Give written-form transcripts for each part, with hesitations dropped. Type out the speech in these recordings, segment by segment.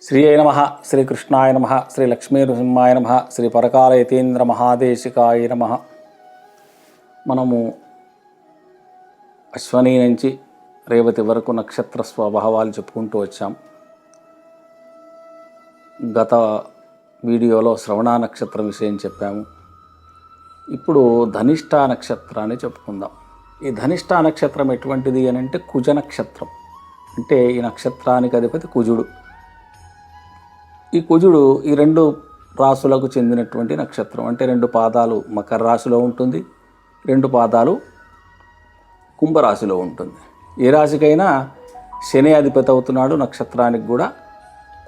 శ్రీ నమ శ్రీకృష్ణాయ నమ శ్రీ లక్ష్మీనృసింహాయ నమ శ్రీ పరకాల యతీంద్ర మహాదేశికాయ నమ. మనము అశ్వని నుంచి రేవతి వరకు నక్షత్ర స్వభావాలు చెప్పుకుంటూ వచ్చాం. గత వీడియోలో శ్రవణ నక్షత్రం విషయం చెప్పాము. ఇప్పుడు ధనిష్ట నక్షత్రాన్ని చెప్పుకుందాం. ఈ ధనిష్ట నక్షత్రం ఎటువంటిది అని అంటే కుజ నక్షత్రం. అంటే ఈ నక్షత్రానికి అధిపతి కుజుడు. ఈ కుజుడు ఈ రెండు రాశులకు చెందినటువంటి నక్షత్రం. అంటే రెండు పాదాలు మకర రాశిలో ఉంటుంది, రెండు పాదాలు కుంభరాశిలో ఉంటుంది. ఏ రాశికైనా శని అధిపతి అవుతున్నాడు, నక్షత్రానికి కూడా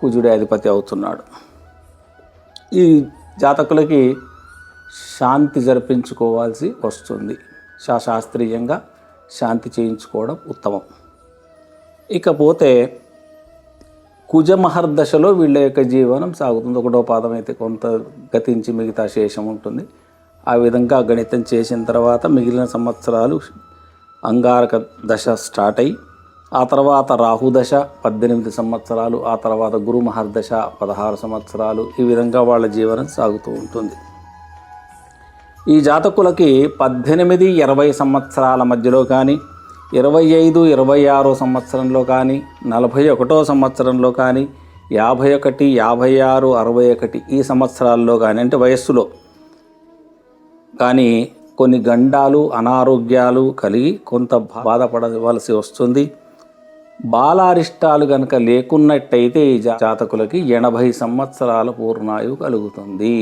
కుజుడే అధిపతి అవుతున్నాడు. ఈ జాతకులకి శాంతి జరిపించుకోవాల్సి వస్తుంది. శాస్త్రీయంగా శాంతి చేయించుకోవడం ఉత్తమం. ఇకపోతే కుజమహర్దశలో వీళ్ళ యొక్క జీవనం సాగుతుంది. ఒకటో పాదం అయితే కొంత గతించి మిగతా శేషం ఉంటుంది. ఆ విధంగా గణితం చేసిన తర్వాత మిగిలిన సంవత్సరాలు అంగారక దశ స్టార్ట్ అయ్యి, ఆ తర్వాత రాహుదశ 18 సంవత్సరాలు, ఆ తర్వాత గురు మహర్దశ 16 సంవత్సరాలు. ఈ విధంగా వాళ్ళ జీవనం సాగుతూ ఉంటుంది. ఈ జాతకులకి 18-20 సంవత్సరాల మధ్యలో కానీ, 25-26 సంవత్సరంలో కానీ, 41వ సంవత్సరంలో కానీ, 51, 56, 61 ఈ సంవత్సరాల్లో కానీ, అంటే వయస్సులో కానీ కొన్ని గండాలు అనారోగ్యాలు కలిగి కొంత బాధపడవలసి వస్తుంది. బాలారిష్టాలు కనుక లేకున్నట్టయితే ఈ జాతకులకి 80 సంవత్సరాల పూర్ణాయువు కలుగుతుంది.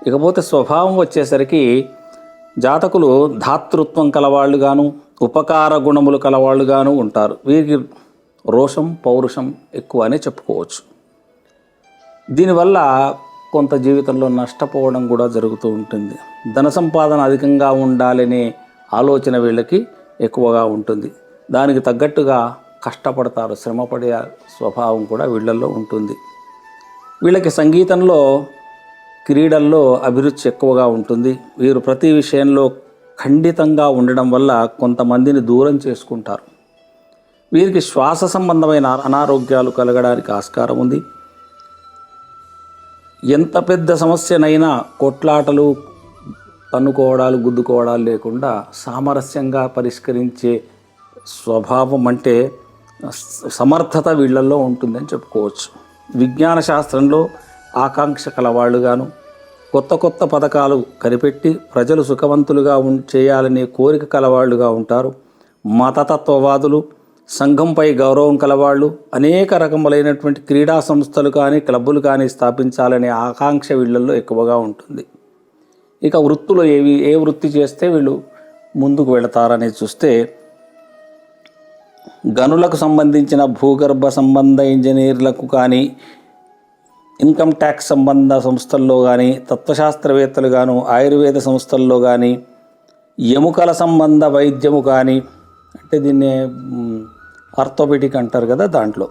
ఇకపోతే స్వభావం వచ్చేసరికి జాతకులు ధాతృత్వం కలవాళ్ళుగాను, ఉపకార గుణములు కలవాళ్ళుగాను ఉంటారు. వీరికి రోషం పౌరుషం ఎక్కువ అని చెప్పుకోవచ్చు. దీనివల్ల కొంత జీవితంలో నష్టపోవడం కూడా జరుగుతూ ఉంటుంది. ధన సంపాదన అధికంగా ఉండాలనే ఆలోచన వీళ్ళకి ఎక్కువగా ఉంటుంది. దానికి తగ్గట్టుగా కష్టపడతారు, శ్రమపడే స్వభావం కూడా వీళ్ళల్లో ఉంటుంది. వీళ్ళకి సంగీతంలో క్రీడల్లో అభిరుచి ఎక్కువగా ఉంటుంది. వీరు ప్రతి విషయంలో ఖండితంగా ఉండడం వల్ల కొంతమందిని దూరం చేసుకుంటారు. వీరికి శ్వాస సంబంధమైన అనారోగ్యాలు కలగడానికి ఆస్కారం ఉంది. ఎంత పెద్ద సమస్యనైనా కొట్లాటలు, తన్నుకోవడాలు, గుద్దుకోవడాలు లేకుండా సామరస్యంగా పరిష్కరించే స్వభావం అంటే సమర్థత వీళ్ళల్లో ఉంటుందని చెప్పుకోవచ్చు. విజ్ఞాన శాస్త్రంలో ఆకాంక్ష కలవాళ్ళుగాను, కొత్త కొత్త పథకాలు కనిపెట్టి ప్రజలు సుఖవంతులుగా చేయాలనే కోరిక కలవాళ్ళుగా ఉంటారు. మతతత్వవాదులు, సంఘంపై గౌరవం కలవాళ్ళు, అనేక రకములైనటువంటి క్రీడా సంస్థలు కానీ క్లబ్బులు కానీ స్థాపించాలనే ఆకాంక్ష వీళ్ళల్లో ఎక్కువగా ఉంటుంది. ఇక వృత్తులు ఏ వృత్తి చేస్తే వీళ్ళు ముందుకు వెళతారనేది చూస్తే, గనులకు సంబంధించిన భూగర్భ సంబంధ ఇంజనీర్లకు కానీ, ఇన్కమ్ ట్యాక్స్ సంబంధ సంస్థల్లో కానీ, తత్వశాస్త్రవేత్తలు గాను, ఆయుర్వేద సంస్థల్లో కానీ, ఎముకల సంబంధ వైద్యము కానీ, అంటే దీన్ని ఆర్థోపెడిక్ అంటారు కదా, దాంట్లో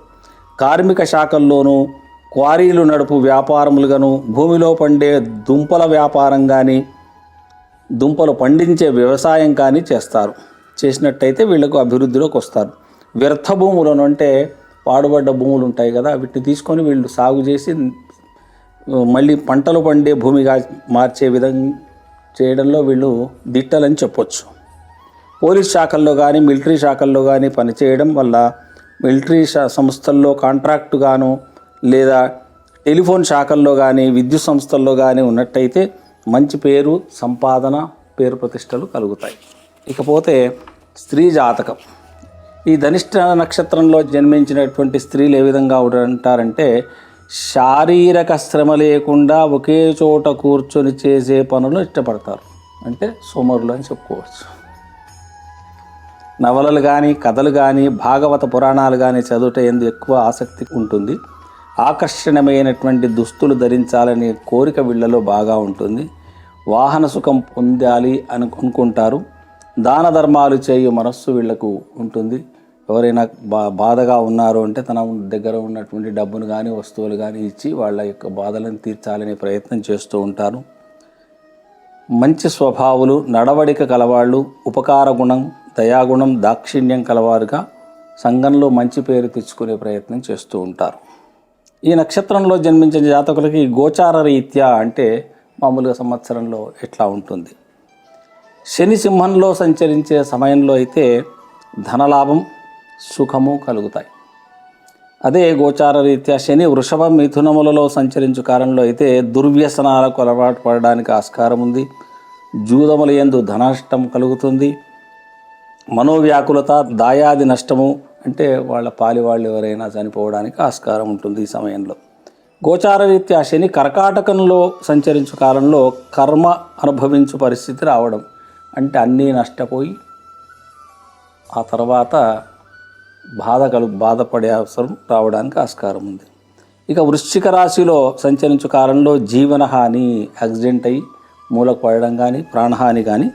కార్మిక శాఖల్లోనూ, క్వారీలు నడుపు వ్యాపారములుగాను, భూమిలో పండే దుంపల వ్యాపారం కానీ, దుంపలు పండించే వ్యవసాయం కానీ చేస్తారు. చేసినట్టయితే వీళ్లకు అభివృద్ధిలోకి వస్తారు. వ్యర్థ భూములను, అంటే పాడుబడ్డ భూములు ఉంటాయి కదా, వీటిని తీసుకొని వీళ్ళు సాగు చేసి మళ్ళీ పంటలు పండే భూమిగా మార్చే విధంగా చేయడంలో వీళ్ళు దిట్టలని చెప్పొచ్చు. పోలీస్ శాఖల్లో కానీ, మిలిటరీ శాఖల్లో కానీ పనిచేయడం వల్ల మిలిటరీ సంస్థల్లో కాంట్రాక్టు గాను, లేదా టెలిఫోన్ శాఖల్లో కానీ, విద్యుత్ సంస్థల్లో కానీ ఉన్నట్టయితే మంచి పేరు, సంపాదన, పేరు ప్రతిష్టలు కలుగుతాయి. ఇకపోతే స్త్రీ జాతకం. ఈ ధనిష్ట నక్షత్రంలో జన్మించినటువంటి స్త్రీలు ఏ విధంగా ఉంటారంటే, శారీరక శ్రమ లేకుండా ఒకే చోట కూర్చొని చేసే పనులు ఇష్టపడతారు. అంటే సోమరులు అని చెప్పుకోవచ్చు. నవలలు కానీ, కథలు కానీ, భాగవత పురాణాలు కానీ చదువుట ఎందు ఎక్కువ ఆసక్తి ఉంటుంది. ఆకర్షణీయమైనటువంటి దుస్తులు ధరించాలనే కోరిక వీళ్ళలో బాగా ఉంటుంది. వాహన సుఖం పొందాలి అనుకుంటారు. దాన ధర్మాలు చేయు మనస్సు వీళ్లకు ఉంటుంది. ఎవరైనా బాధగా ఉన్నారు అంటే తన దగ్గర ఉన్నటువంటి డబ్బును కానీ, వస్తువులు కానీ ఇచ్చి వాళ్ళ యొక్క బాధలను తీర్చాలనే ప్రయత్నం చేస్తూ ఉంటారు. మంచి స్వభావులు, నడవడిక కలవాళ్ళు, ఉపకార గుణం, దయాగుణం, దాక్షిణ్యం కలవారుగా సంఘంలో మంచి పేరు తెచ్చుకునే ప్రయత్నం చేస్తూ ఉంటారు. ఈ నక్షత్రంలో జన్మించిన జాతకులకి గోచార రీత్యా అంటే మామూలుగా సంవత్సరంలో ఎట్లా ఉంటుంది. శని సింహంలో సంచరించే సమయంలో అయితే ధనలాభం సుఖము కలుగుతాయి. అదే గోచార రీత్యా శని వృషభ మిథునములలో సంచరించు కాలంలో అయితే దుర్వ్యసనాలకు అలవాటు పడడానికి ఆస్కారం ఉంది. జూదముల యందు ధననష్టం కలుగుతుంది. మనోవ్యాకులత, దాయాది నష్టము అంటే వాళ్ళ పాలి వాళ్ళు ఎవరైనా చనిపోవడానికి ఆస్కారం ఉంటుంది ఈ సమయంలో. గోచార రీత్యా శని కర్కాటకంలో సంచరించు కాలంలో కర్మ అనుభవించు పరిస్థితి రావడం అంటే అన్నీ నష్టపోయి ఆ తర్వాత బాధపడే అవసరం రావడానికి ఆస్కారం ఉంది. ఇక వృశ్చిక రాశిలో సంచరించు కాలంలో జీవనహాని, యాక్సిడెంట్ అయ్యి మూలకు పడడం కానీ, ప్రాణహాని కానీ,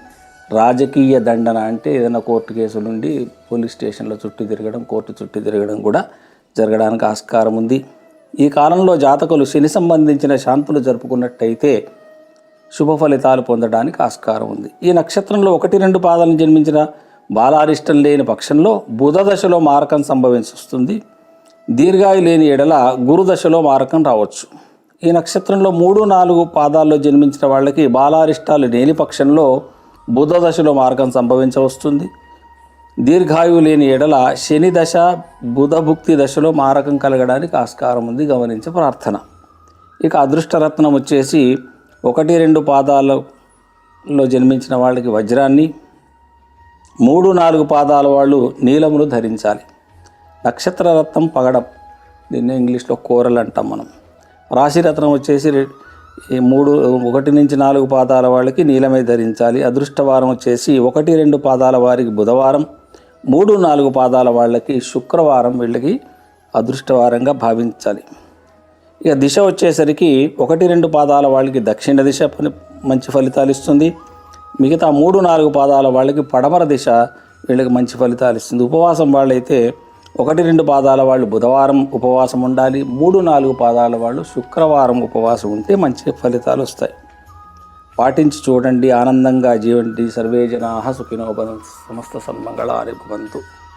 రాజకీయ దండన అంటే ఏదైనా కోర్టు కేసుల నుండి పోలీస్ స్టేషన్లో చుట్టూ తిరగడం, కోర్టు చుట్టూ తిరగడం కూడా జరగడానికి ఆస్కారం ఉంది. ఈ కాలంలో జాతకులు శని సంబంధించిన శాంతులు జరుపుకున్నట్టయితే శుభ ఫలితాలు పొందడానికి ఆస్కారం ఉంది. ఈ నక్షత్రంలో 1-2 పాదాలను జన్మించిన బాలారిష్టం లేని పక్షంలో బుధ దశలో మారకం సంభవిస్తుంది. దీర్ఘాయు లేని ఎడల గురు దశలో మారకం రావచ్చు. ఈ నక్షత్రంలో 3-4 పాదాల్లో జన్మించిన వాళ్ళకి బాలారిష్టాలు లేని పక్షంలో బుధ దశలో మార్గం సంభవించవస్తుంది. దీర్ఘాయువు లేని ఎడల శని దశ, బుధ భుక్తి దశలో మారకం కలగడానికి ఆస్కారం ఉంది. గమనించే ప్రార్థన. ఇక అదృష్టరత్నం వచ్చేసి 1-2 పాదాలలో జన్మించిన వాళ్ళకి వజ్రాన్ని, 3-4 పాదాల వాళ్ళు నీలమును ధరించాలి. నక్షత్రరత్నం పగడం, దీన్ని ఇంగ్లీష్లో కోరల్ అంటాం మనం. రాశిరత్నం వచ్చేసి 1-4 పాదాల వాళ్ళకి నీలమే ధరించాలి. అదృష్టవారం వచ్చేసి 1-2 పాదాల వారికి బుధవారం, 3-4 పాదాల వాళ్ళకి శుక్రవారం వీళ్ళకి అదృష్టవారంగా భావించాలి. ఇక దిశ వచ్చేసరికి 1-2 పాదాల వాళ్ళకి దక్షిణ దిశ మంచి ఫలితాలు ఇస్తుంది. మిగతా 3-4 పాదాల వాళ్ళకి పడమర దిశ వీళ్ళకి మంచి ఫలితాలు ఇస్తుంది. ఉపవాసం వాళ్ళైతే 1-2 పాదాల వాళ్ళు బుధవారం ఉపవాసం ఉండాలి. 3-4 పాదాల వాళ్ళు శుక్రవారం ఉపవాసం ఉంటే మంచి ఫలితాలు వస్తాయి. పాటించి చూడండి, ఆనందంగా జీవండి. సర్వే జనాః సుఖినో భవంతు, సమస్త సన్మంగళాని భవంతు.